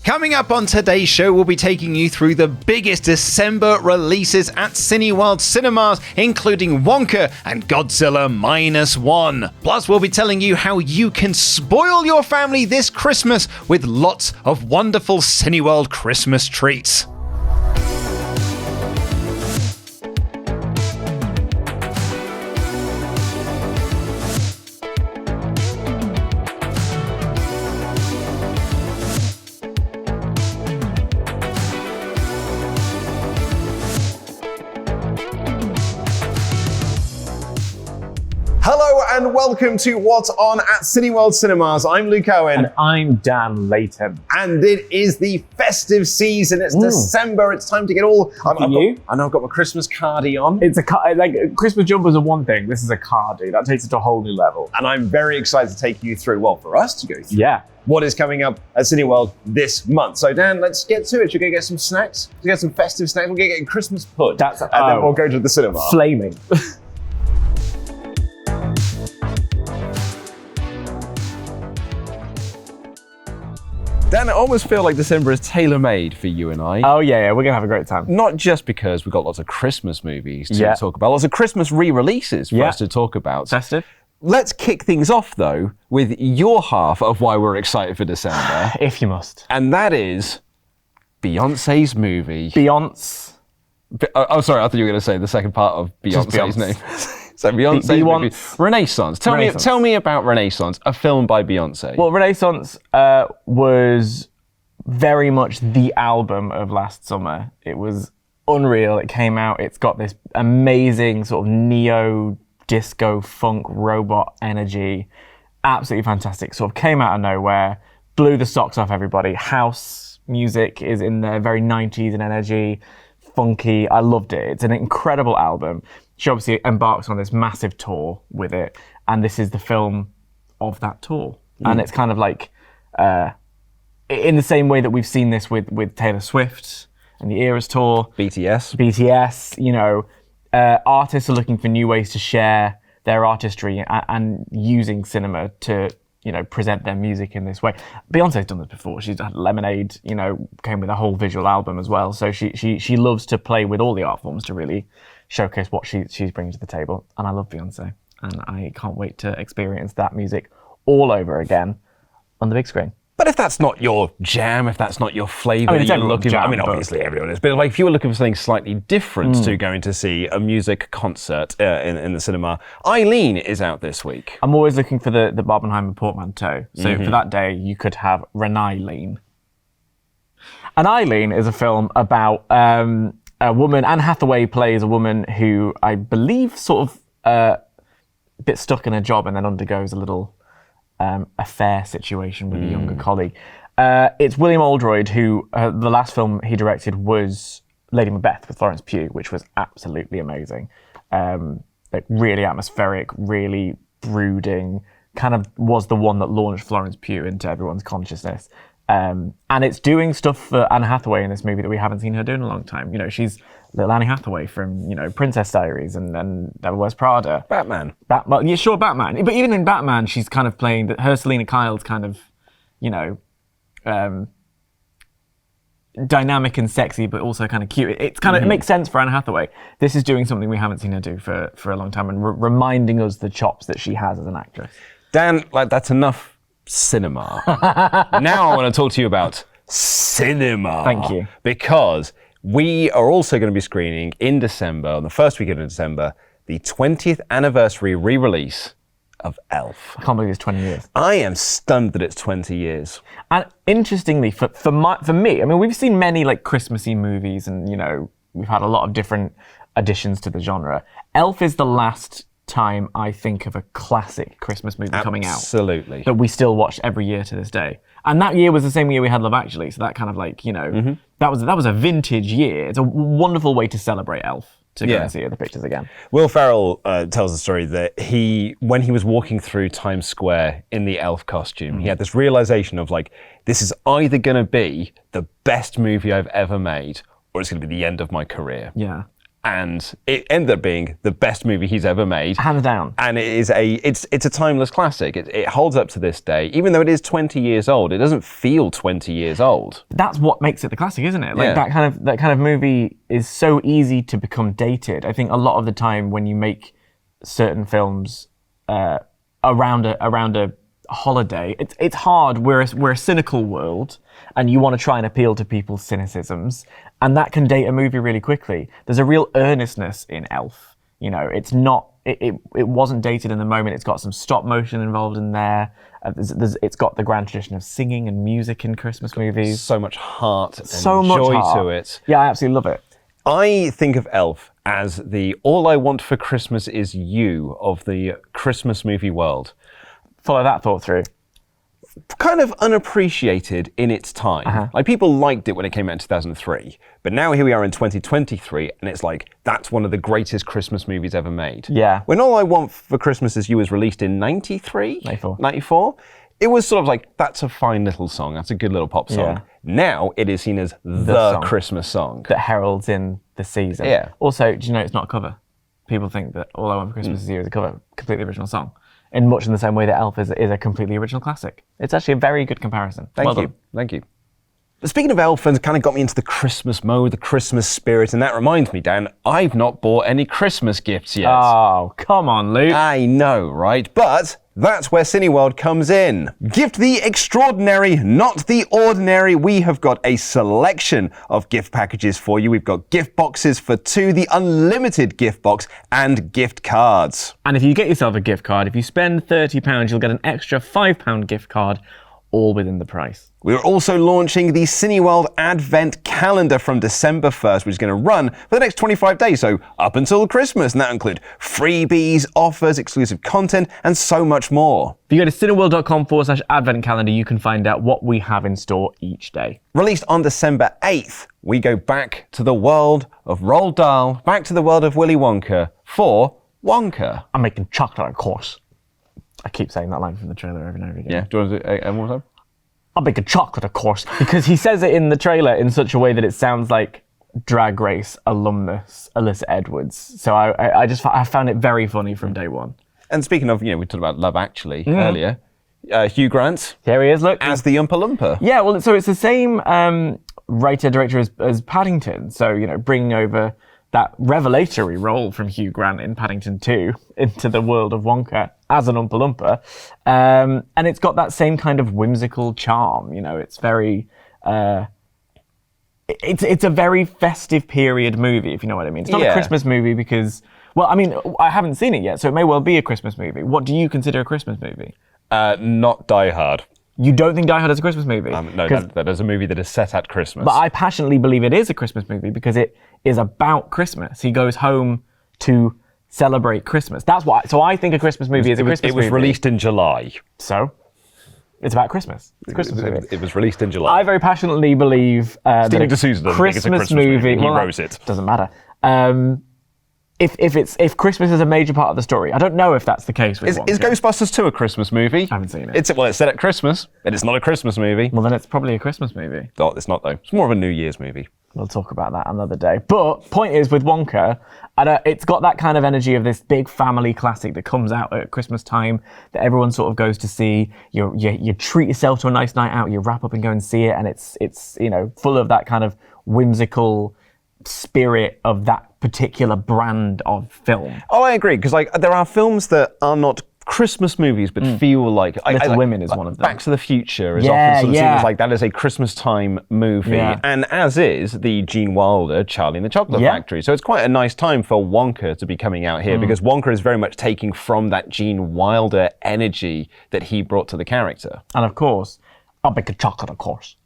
Coming up on today's show, we'll be taking you through the biggest December releases at Cineworld cinemas, including Wonka and Godzilla -1. Plus, we'll be telling you how you can spoil your family this Christmas with lots of wonderful Cineworld Christmas treats. Hello and welcome to What's On at Cineworld Cinemas. I'm Luke Owen. And I'm Dan Layton. And it is the festive season. It's December. It's time to get all... I know I've got my Christmas cardie on. It's Christmas jumpers are one thing. This is a cardie. That takes it to a whole new level. And I'm very excited to take you through, well, for us to go through. Yeah. What is coming up at Cineworld this month. So Dan, let's get to it. Should we go get some snacks? Should we get some festive snacks? We'll get Christmas pud. And then we'll go to the cinema. Flaming. Dan, I almost feel like December is tailor-made for you and I. Oh yeah, we're going to have a great time. Not just because we've got lots of Christmas movies to talk about, lots of Christmas re-releases for us to talk about. Festive. Let's kick things off, though, with your half of why we're excited for December. If you must. And that is Beyonce's movie. Beyonce. Oh, sorry, I thought you were going to say the second part of Beyonce's name. So Beyonce's movie, Renaissance. Tell me about Renaissance, a film by Beyonce. Well, Renaissance was very much the album of last summer. It was unreal. It came out. It's got this amazing sort of neo-disco funk robot energy. Absolutely fantastic. Sort of came out of nowhere, blew the socks off everybody. House music is in there, very 90s in energy, funky. I loved it. It's an incredible album. She obviously embarks on this massive tour with it, and this is the film of that tour. And it's kind of like, in the same way that we've seen this with Taylor Swift and the Eras tour. BTS, you know, artists are looking for new ways to share their artistry and using cinema to, you know, present their music in this way. Beyonce's done this before. She's had Lemonade, you know, came with a whole visual album as well. So she loves to play with all the art forms to really showcase what she's bringing to the table. And I love Beyonce. And I can't wait to experience that music all over again on the big screen. But if that's not your jam, if that's not your flavour, obviously everyone is. But like, if you were looking for something slightly different to going to see a music concert in the cinema, Eileen is out this week. I'm always looking for the Barbenheimer portmanteau. So for that day, you could have Renaileen. And Eileen is a film about a woman. Anne Hathaway plays a woman who I believe sort of a bit stuck in a job and then undergoes a little affair situation with a younger colleague. It's William Oldroyd who, the last film he directed was Lady Macbeth with Florence Pugh, which was absolutely amazing. Like really atmospheric, really brooding, kind of was the one that launched Florence Pugh into everyone's consciousness. And it's doing stuff for Anne Hathaway in this movie that we haven't seen her do in a long time. You know, she's little Annie Hathaway from, you know, Princess Diaries and Devil Wears Prada. Batman. Yeah, sure, Batman. But even in Batman, she's kind of playing that. Her Selena Kyle's kind of, you know, dynamic and sexy, but also kind of cute. It's kind of it makes sense for Anne Hathaway. This is doing something we haven't seen her do for a long time and reminding us the chops that she has as an actress. Dan, like that's enough cinema. Now I want to talk to you about cinema. Thank you. Because we are also going to be screening in December, on the first weekend of December, the 20th anniversary re-release of Elf. I can't believe it's 20 years. I am stunned that it's 20 years. And interestingly, for me, I mean, we've seen many like Christmassy movies and, you know, we've had a lot of different additions to the genre. Elf is the last time I think of a classic Christmas movie coming out. Absolutely. That we still watch every year to this day. And that year was the same year we had Love Actually, so that kind of like, you know, that was a vintage year. It's a wonderful way to celebrate Elf, to go and see the pictures again. Will Ferrell tells the story that when he was walking through Times Square in the Elf costume, he had this realization of like, this is either going to be the best movie I've ever made, or it's going to be the end of my career. Yeah. and it ended up being the best movie he's ever made. Hands down. And it's a timeless classic. It holds up to this day. Even though it is 20 years old, it doesn't feel 20 years old. That's what makes it the classic, isn't it? Like that kind of movie is so easy to become dated. I think a lot of the time when you make certain films around a holiday, it's hard. We're a cynical world, and you want to try and appeal to people's cynicisms, and that can date a movie really quickly. There's a real earnestness in Elf. You know, it's not. It wasn't dated in the moment. It's got some stop motion involved in there. It's got the grand tradition of singing and music in Christmas movies. So much heart and much joy heart to it. Yeah, I absolutely love it. I think of Elf as the all I want for Christmas is you of the Christmas movie world. Follow that thought through. Kind of unappreciated in its time. Like, people liked it when it came out in 2003, but now here we are in 2023, and it's like, that's one of the greatest Christmas movies ever made. Yeah. When All I Want for Christmas Is You was released in 93? 94? It was sort of like, that's a fine little song, that's a good little pop song. Yeah. Now it is seen as the song Christmas song. That heralds in the season. Yeah. Also, do you know it's not a cover? People think that All I Want for Christmas Is You is a cover, completely original song. In much in the same way that Elf is a completely original classic. It's actually a very good comparison. Thank you. But speaking of Elf, and kind of got me into the Christmas mode, the Christmas spirit, and that reminds me, Dan, I've not bought any Christmas gifts yet. Oh, come on, Luke. I know, right? But that's where Cineworld comes in. Gift the extraordinary, not the ordinary. We have got a selection of gift packages for you. We've got gift boxes for two, the unlimited gift box, and gift cards. And if you get yourself a gift card, if you spend £30, you'll get an extra £5 gift card, all within the price. We're also launching the Cineworld Advent Calendar from December 1st, which is going to run for the next 25 days, so up until Christmas, and that include freebies, offers, exclusive content, and so much more. If you go to cineworld.com/advent calendar, you can find out what we have in store each day. Released on December 8th, we go back to the world of Roald Dahl, back to the world of Willy Wonka for Wonka. I'm making chocolate, of course. I keep saying that line from the trailer every now and again. Yeah, do you want to do it one more time? I'll make a chocolate, of course, because he says it in the trailer in such a way that it sounds like Drag Race alumnus Alyssa Edwards. So I found it very funny from day one. And speaking of, we talked about Love Actually earlier. Hugh Grant. Here he is, look. As the Oompa Loompa. Yeah, well, so it's the same writer-director as Paddington. So, bringing over that revelatory role from Hugh Grant in Paddington 2 into the world of Wonka as an Oompa Loompa. And it's got that same kind of whimsical charm. It's very... It's a very festive period movie, if you know what I mean. It's not a Christmas movie because... Well, I mean, I haven't seen it yet, so it may well be a Christmas movie. What do you consider a Christmas movie? Not Die Hard. You don't think Die Hard is a Christmas movie? No, that is a movie that is set at Christmas. But I passionately believe it is a Christmas movie because it is about Christmas. He goes home to celebrate Christmas. That's why. So I think a Christmas movie is a Christmas movie. It was released in July. So? It's about Christmas. It's a Christmas movie. It was released in July. I very passionately believe that Stephen D'Souza doesn't think it's a Christmas movie. He wrote it. Doesn't matter. If Christmas is a major part of the story, I don't know if that's the case with Wonka. Is Ghostbusters 2 a Christmas movie? I haven't seen it. It's set at Christmas, but it's not a Christmas movie. Well, then it's probably a Christmas movie. No, it's not, though. It's more of a New Year's movie. We'll talk about that another day. But point is, with Wonka, it's got that kind of energy of this big family classic that comes out at Christmas time that everyone sort of goes to see. You treat yourself to a nice night out. You wrap up and go and see it, and it's full of that kind of whimsical spirit of that particular brand of film. Oh, I agree, because there are films that are not Christmas movies but feel like... Little Women is one of them. Back to the Future is often sort of seen as like that is a Christmas time movie, and as is the Gene Wilder Charlie and the Chocolate Factory. So it's quite a nice time for Wonka to be coming out here because Wonka is very much taking from that Gene Wilder energy that he brought to the character. And of course, I'll make a chocolate, of course.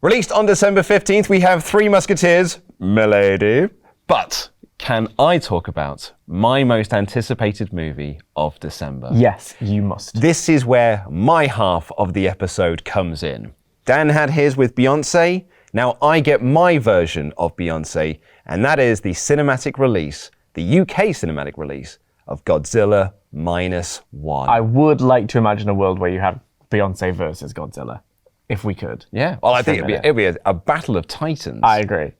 Released on December 15th, we have Three Musketeers, Milady. But can I talk about my most anticipated movie of December? Yes, you must. This is where my half of the episode comes in. Dan had his with Beyonce. Now I get my version of Beyonce, and that is the cinematic release, the UK cinematic release of Godzilla -1. I would like to imagine a world where you have Beyonce versus Godzilla, if we could. Yeah, well, I think it'd be a battle of titans. I agree.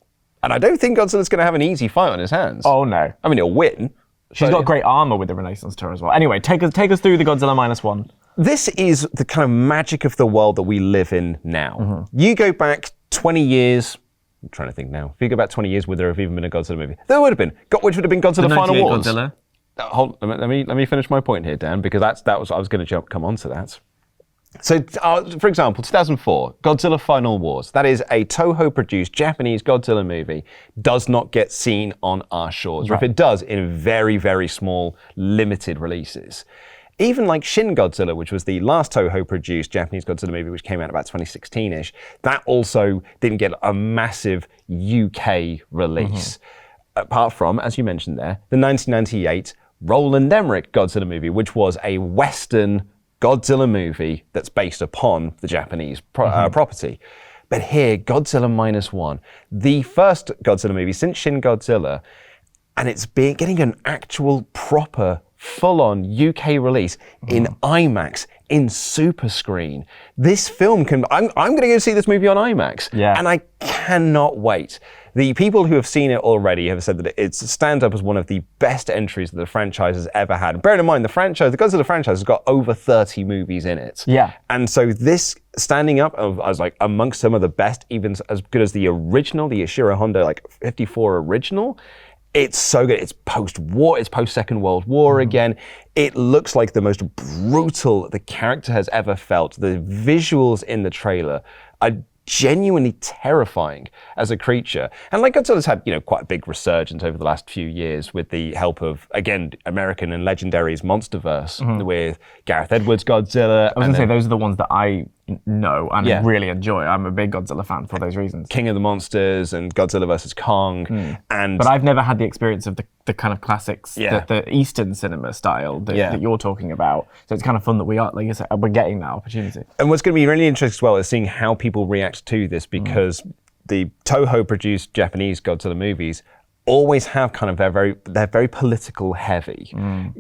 And I don't think Godzilla's going to have an easy fight on his hands. Oh, no. I mean, he'll win. She's got great armor with the Renaissance tour as well. Anyway, take us through the Godzilla -1. This is the kind of magic of the world that we live in now. You go back 20 years. I'm trying to think now. If you go back 20 years, would there have even been a Godzilla movie? There would have been. Which would have been Godzilla Final Wars. Godzilla. Let me finish my point here, Dan, because that was I was going to come on to that. So, for example, 2004, Godzilla Final Wars. That is a Toho-produced Japanese Godzilla movie. Does not get seen on our shores, or if it does, in very, very small, limited releases. Even like Shin Godzilla, which was the last Toho-produced Japanese Godzilla movie, which came out about 2016-ish, that also didn't get a massive UK release. Apart from, as you mentioned there, the 1998 Roland Emmerich Godzilla movie, which was a Western Godzilla movie that's based upon the Japanese property. But here, Godzilla -1, the first Godzilla movie since Shin Godzilla, and it's getting an actual proper full-on UK release in IMAX, in super screen. This film I'm going to go see this movie on IMAX, and I cannot wait. The people who have seen it already have said that it stands up as one of the best entries that the franchise has ever had. Bearing in mind, the Godzilla franchise has got over 30 movies in it. Yeah. And so this standing up as like amongst some of the best, even as good as the original, the Ishiro Honda like 54 original, it's so good. It's post-war, it's post-Second World War again. It looks like the most brutal the character has ever felt. The visuals in the trailer are genuinely terrifying as a creature. And like Godzilla's had, quite a big resurgence over the last few years with the help of, again, American and Legendary's Monsterverse with Gareth Edwards' Godzilla. I was going to say, those are the ones that I know and really enjoy. I'm a big Godzilla fan for those reasons. King of the Monsters and Godzilla vs. Kong. But I've never had the experience of the kind of classics, the Eastern cinema style that you're talking about. So it's kind of fun that we are, like you said, we're getting that opportunity. And what's going to be really interesting as well is seeing how people react to this, because the Toho-produced Japanese Godzilla movies always have kind of they're very political heavy.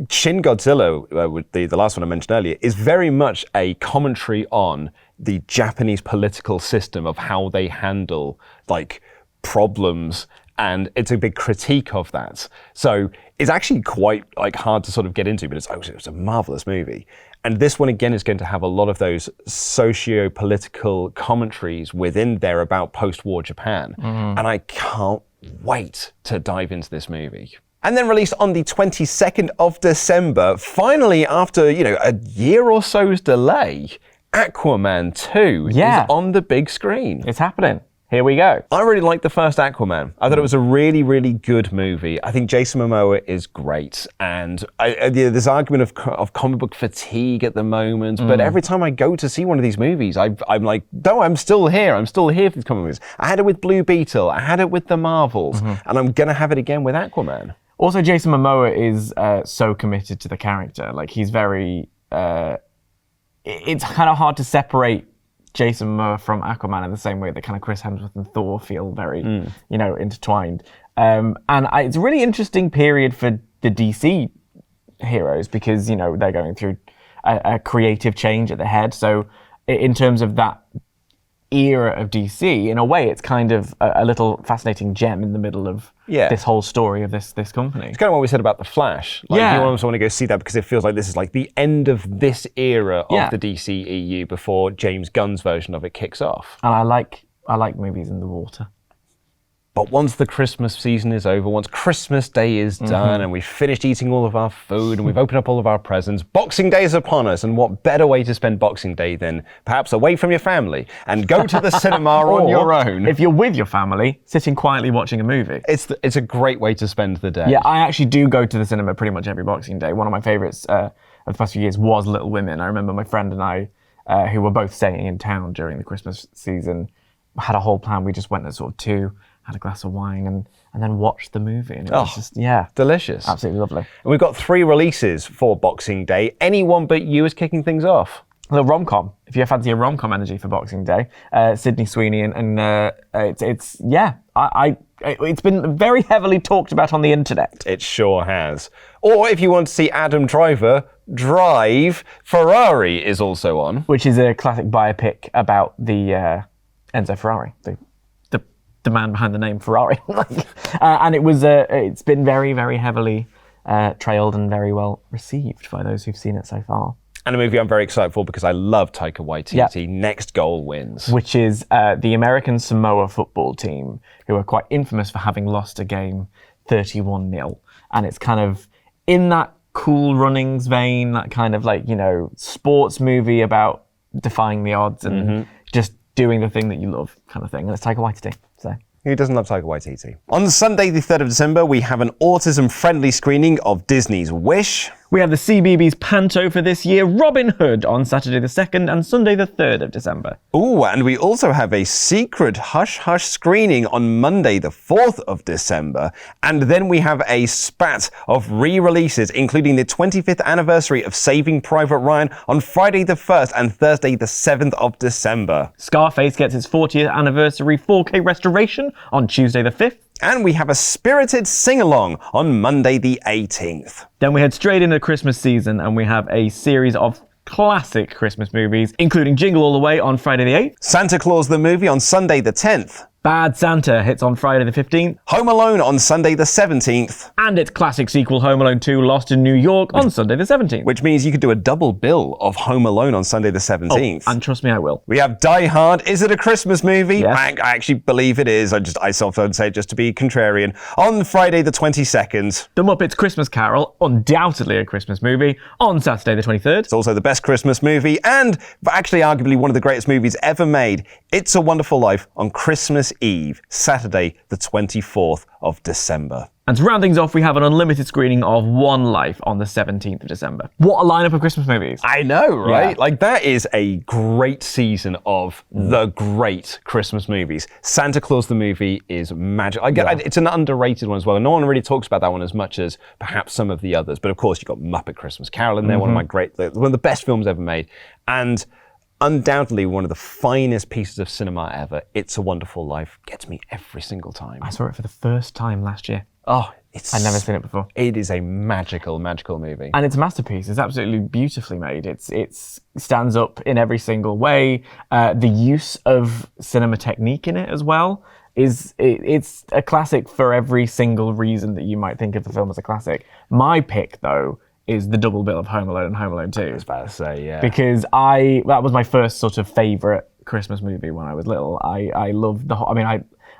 Shin Godzilla, with the last one I mentioned earlier, is very much a commentary on the Japanese political system of how they handle like problems, and it's a big critique of that. So it's actually quite like hard to sort of get into, but it's a marvelous movie. And this one again is going to have a lot of those socio-political commentaries within there about post-war Japan. And I can't wait to dive into this movie. And then released on the 22nd of December, finally after, a year or so's delay, Aquaman 2 is on the big screen. It's happening. Here we go. I really liked the first Aquaman. I thought it was a really, really good movie. I think Jason Momoa is great. And there's this argument of comic book fatigue at the moment. But every time I go to see one of these movies, I'm like, no, I'm still here. I'm still here for these comic movies. I had it with Blue Beetle. I had it with the Marvels. And I'm going to have it again with Aquaman. Also, Jason Momoa is so committed to the character. Like, he's very... it's kind of hard to separate Jason Momoa from Aquaman in the same way that kind of Chris Hemsworth and Thor feel very, intertwined. And it's a really interesting period for the DC heroes because, they're going through a creative change at the head. So in terms of that era of DC, in a way, it's kind of a little fascinating gem in the middle of this whole story of this company. It's kind of what we said about The Flash. You almost want to go see that because it feels like this is like the end of this era of the DCEU before James Gunn's version of it kicks off. And I like movies in the water. But once the Christmas season is over, once Christmas Day is done and we've finished eating all of our food and we've opened up all of our presents, Boxing Day is upon us. And what better way to spend Boxing Day than perhaps away from your family and go to the cinema on your own. If you're with your family, sitting quietly watching a movie. It's a great way to spend the day. Yeah, I actually do go to the cinema pretty much every Boxing Day. One of my favorites of the past few years was Little Women. I remember my friend and I, who were both staying in town during the Christmas season, had a whole plan. We just went at sort of 2, had a glass of wine and then watched the movie. And it was just, delicious. Absolutely lovely. And we've got 3 releases for Boxing Day. Anyone but you is kicking things off. The rom-com. If you fancy a rom-com energy for Boxing Day, Sydney Sweeney and it's been very heavily talked about on the internet. It sure has. Or if you want to see Adam Driver drive, Ferrari is also on. Which is a classic biopic about the Enzo Ferrari, the the man behind the name Ferrari. And it's been very, very heavily trailed and very well received by those who've seen it so far. And a movie I'm very excited for because I love Taika Waititi. Yep. Next Goal Wins. Which is the American Samoa football team, who are quite infamous for having lost a game 31-0. And it's kind of in that Cool Runnings vein, that kind of like, sports movie about defying the odds and just doing the thing that you love kind of thing. And it's Taika Waititi, so... Who doesn't love Taika Waititi? On Sunday, the 3rd of December, we have an autism-friendly screening of Disney's Wish. We have the CBeebies Panto for this year, Robin Hood, on Saturday the 2nd and Sunday the 3rd of December. Ooh, and we also have a secret hush-hush screening on Monday the 4th of December. And then we have a spat of re-releases, including the 25th anniversary of Saving Private Ryan on Friday the 1st and Thursday the 7th of December. Scarface gets its 40th anniversary 4K restoration on Tuesday the 5th. And we have a spirited sing-along on Monday the 18th. Then we head straight into Christmas season and we have a series of classic Christmas movies, including Jingle All the Way on Friday the 8th. Santa Claus the Movie on Sunday the 10th. Bad Santa hits on Friday the 15th. Home Alone on Sunday the 17th. And its classic sequel, Home Alone 2, Lost in New York on Sunday the 17th. Which means you could do a double bill of Home Alone on Sunday the 17th. Oh, and trust me, I will. We have Die Hard. Is it a Christmas movie? Yes. I actually believe it is. I sometimes say it just to be contrarian. On Friday the 22nd. The Muppets Christmas Carol, undoubtedly a Christmas movie, on Saturday the 23rd. It's also the best Christmas movie and actually arguably one of the greatest movies ever made. It's a Wonderful Life on Christmas Eve, Saturday the 24th of December. And to round things off, we have an unlimited screening of One Life on the 17th of December. What a lineup of Christmas movies. I know, right? Yeah. Like, that is a great season of the great Christmas movies. Santa Claus the Movie is magic. It's an underrated one as well. No one really talks about that one as much as perhaps some of the others. But of course, you've got Muppet Christmas Carol in there, one of the best films ever made. And undoubtedly one of the finest pieces of cinema ever. It's a Wonderful Life. Gets me every single time. I saw it for the first time last year. Oh, I'd never seen it before. It is a magical, magical movie. And it's a masterpiece. It's absolutely beautifully made. It stands up in every single way. The use of cinema technique in it as well it's a classic for every single reason that you might think of the film as a classic. My pick, though, is the double bill of Home Alone and Home Alone 2. I was about to say, yeah. Because that was my first sort of favourite Christmas movie when I was little. I loved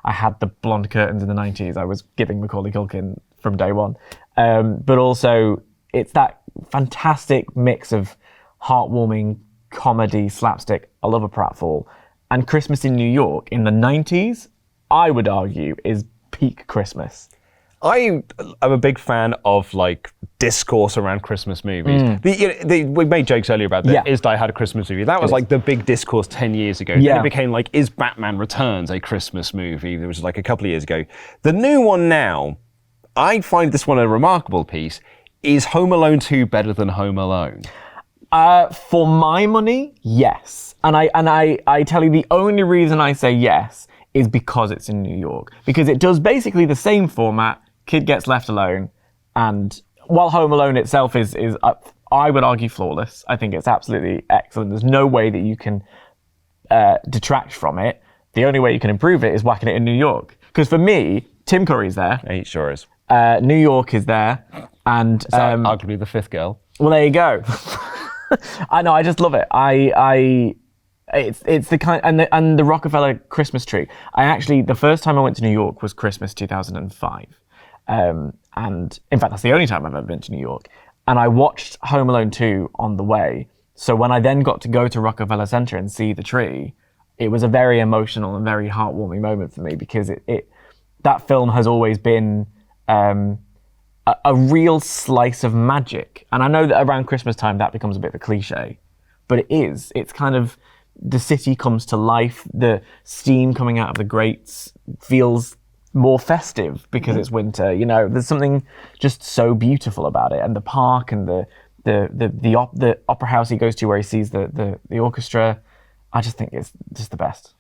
I had the blonde curtains in the 90s. I was giving Macaulay Culkin from day one. But also, it's that fantastic mix of heartwarming comedy, slapstick, I love a pratfall, and Christmas in New York in the 90s, I would argue, is peak Christmas. I am a big fan of discourse around Christmas movies. We made jokes earlier about that. Is Die Hard a Christmas movie? That was the big discourse 10 years ago. Yeah. Then it became is Batman Returns a Christmas movie? There was a couple of years ago. The new one now, I find this one a remarkable piece. Is Home Alone 2 better than Home Alone? For my money, yes. And I tell you, the only reason I say yes is because it's in New York. Because it does basically the same format. Kid gets left alone, and while Home Alone itself is I would argue flawless. I think it's absolutely excellent. There's no way that you can detract from it. The only way you can improve it is whacking it in New York. Because for me, Tim Curry's there. He sure is. New York is there, and is that arguably the fifth girl. Well, there you go. I know. I just love it. It's the kind and the Rockefeller Christmas tree. The first time I went to New York was Christmas 2005. And in fact, that's the only time I've ever been to New York. And I watched Home Alone 2 on the way. So when I then got to go to Rockefeller Center and see the tree, it was a very emotional and very heartwarming moment for me because that film has always been a real slice of magic. And I know that around Christmas time that becomes a bit of a cliche, but it is. It's kind of the city comes to life. The steam coming out of the grates feels more festive because it's winter. There's something just so beautiful about it, and the park and the opera house he goes to where he sees the orchestra. I just think it's just the best.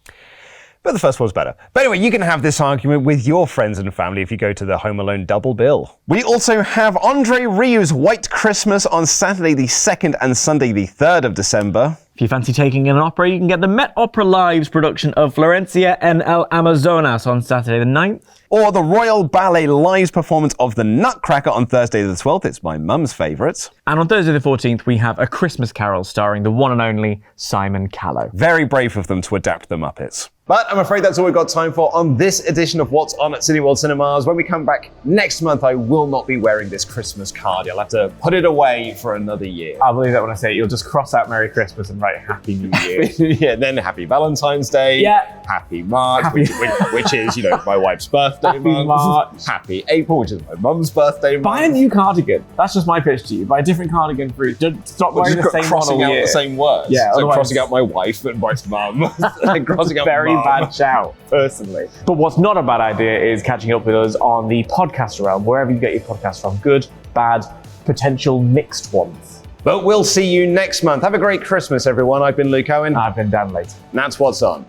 But the first one's better. But anyway, you can have this argument with your friends and family if you go to the Home Alone double bill. We also have Andre Rieu's White Christmas on Saturday the 2nd and Sunday the 3rd of December. If you fancy taking in an opera, you can get the Met Opera Live's production of Florencia en el Amazonas on Saturday the 9th. Or the Royal Ballet Live's performance of The Nutcracker on Thursday the 12th. It's my mum's favourite. And on Thursday the 14th, we have A Christmas Carol starring the one and only Simon Callow. Very brave of them to adapt the Muppets. But I'm afraid that's all we've got time for on this edition of What's On at Cineworld Cinemas. When we come back next month, I will not be wearing this Christmas card. You'll have to put it away for another year. I'll believe that when I say it. You'll just cross out Merry Christmas and write Happy New Year. Yeah, then Happy Valentine's Day. Yeah. Happy March, which is, you know, my wife's birthday Happy month. March. Happy April, which is my mum's birthday month. Buy a new cardigan. That's just my pitch to you. Buy a different cardigan for each. Stop wearing the same one crossing all out year. the same words. Yeah, so otherwise- crossing out my wife and wife's mum. And crossing out Very mum. bad shout, personally. But what's not a bad idea is catching up with us on the podcast realm, wherever you get your podcasts from. Good, bad, potential mixed ones. But we'll see you next month. Have a great Christmas, everyone. I've been Luke Owen. I've been Dan Layton. And that's What's On.